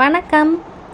வணக்கம்.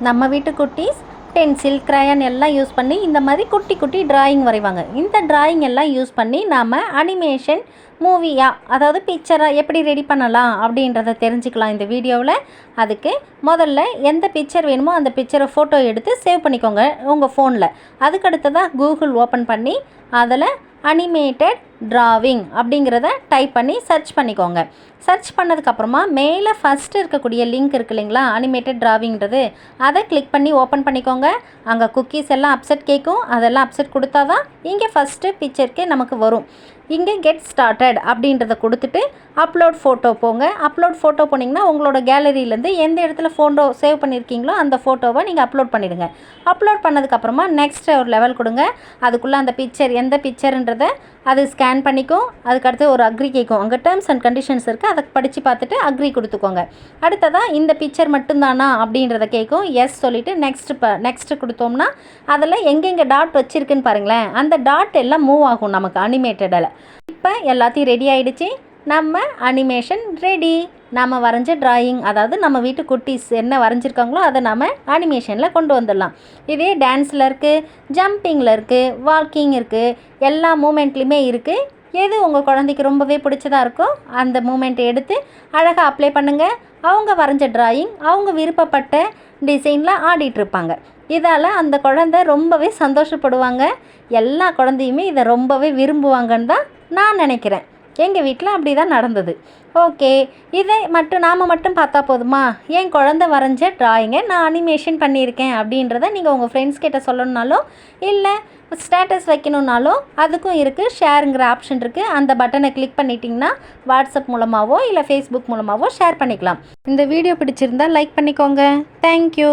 நம்ம வீட்டு குட்டீஸ் பென்சில் கிரையான் எல்லாம் யூஸ் பண்ணி இந்த மாதிரி குட்டி குட்டி டிராயிங் வரைவாங்க. இந்த டிராயிங் எல்லாம் யூஸ் பண்ணி நாம் அனிமேஷன் மூவியாக, அதாவது பிக்சராக எப்படி ரெடி பண்ணலாம் அப்படின்றத தெரிஞ்சுக்கலாம் இந்த வீடியோவில். அதுக்கு முதல்ல எந்த பிக்சர் வேணுமோ அந்த பிக்சரை ஃபோட்டோ எடுத்து சேவ் பண்ணிக்கோங்க உங்கள் ஃபோனில். அதுக்கடுத்ததாக கூகுள் ஓப்பன் பண்ணி அதில் அனிமேட்டட் டிராவிங் அப்படிங்கிறத டைப் பண்ணி சர்ச் பண்ணிக்கோங்க. சர்ச் பண்ணதுக்கப்புறமா மேலே ஃபஸ்ட்டு இருக்கக்கூடிய லிங்க் இருக்குது இல்லைங்களா, அனிமேட்டட் டிராவிங்கிறது, அதை கிளிக் பண்ணி ஓப்பன் பண்ணிக்கோங்க. அங்கே குக்கீஸ் எல்லாம் அப்செட் கேட்கும், அதெல்லாம் அப்செட் கொடுத்தா தான் இங்கே ஃபஸ்ட்டு பிக்சருக்கே நமக்கு வரும். இங்கே கெட் ஸ்டார்டட் அப்படின்றத கொடுத்துட்டு அப்லோட் ஃபோட்டோ போங்க. அப்லோட் ஃபோட்டோ போனீங்கன்னா உங்களோட கேலரியிலேருந்து எந்த இடத்துல ஃபோட்டோ சேவ் பண்ணியிருக்கீங்களோ அந்த ஃபோட்டோவை நீங்கள் அப்லோட் பண்ணிவிடுங்க. அப்லோட் பண்ணதுக்கப்புறமா நெக்ஸ்ட் ஒரு லெவல் கொடுங்க. அதுக்குள்ளே அந்த பிக்சர் எந்த பிக்சருன்றதை அது ஸ்கேன் பண்ணிக்கும். அதுக்கடுத்து ஒரு அக்ரி கேட்கும். அங்கே டேர்ம்ஸ் அண்ட் கண்டிஷன்ஸ் இருக்குது, அதை படித்து பார்த்துட்டு அக்ரி கொடுத்துக்கோங்க. அடுத்ததாக இந்த பிக்சர் மட்டும்தானா அப்படின்றத கேட்கும். எஸ் சொல்லிவிட்டு நெக்ஸ்ட்டு கொடுத்தோம்னா அதில் எங்கெங்கே டாட் வச்சுருக்குன்னு பாருங்களேன். அந்த டாட் எல்லாம் மூவ் ஆகும் நமக்கு அனிமேட்டடில். இப்போ எல்லாத்தையும் ரெடி ஆகிடுச்சு. நம்ம அனிமேஷன் ரெடி. நாம் வரைஞ்ச டிராயிங், அதாவது நம்ம வீட்டு குட்டீஸ் என்ன வரைஞ்சிருக்காங்களோ அதை நாம் அனிமேஷனில் கொண்டு வந்துடலாம். இதே டான்ஸில் இருக்குது, ஜம்பிங்கில் இருக்குது, வாக்கிங் இருக்குது, எல்லா மூமெண்ட்லேயுமே இருக்குது. எது உங்கள் குழந்தைக்கு ரொம்பவே பிடிச்சதாக இருக்கோ அந்த மூமெண்ட்டை எடுத்து அழகாக அப்ளை பண்ணுங்கள். அவங்க வரைஞ்ச டிராயிங் அவங்க விருப்பப்பட்ட டிசைனில் ஆடிட்டுருப்பாங்க. இதால் அந்த குழந்தை ரொம்பவே சந்தோஷப்படுவாங்க. எல்லா குழந்தையுமே இதை ரொம்பவே விரும்புவாங்கன்னு தான் நான் நினைக்கிறேன். எங்கள் வீட்டில் அப்படி தான் நடந்தது. ஓகே, இதை நாம் மட்டும் பார்த்தா போதுமா? என் குழந்தை வரைஞ்ச டிராயிங்கை நான் அனிமேஷன் பண்ணியிருக்கேன் அப்படின்றத நீங்கள் உங்கள் ஃப்ரெண்ட்ஸ் கிட்ட சொல்லணுன்னாலும், இல்லை ஸ்டேட்டஸ் வைக்கணுன்னாலும் அதுக்கும் இருக்குது. ஷேருங்கிற ஆப்ஷன் இருக்குது. அந்த பட்டனை கிளிக் பண்ணிட்டிங்கன்னா வாட்ஸ்அப் மூலமாகவோ இல்லை ஃபேஸ்புக் மூலமாகவோ ஷேர் பண்ணிக்கலாம். இந்த வீடியோ பிடிச்சிருந்தால் லைக் பண்ணிக்கோங்க. தேங்க்யூ.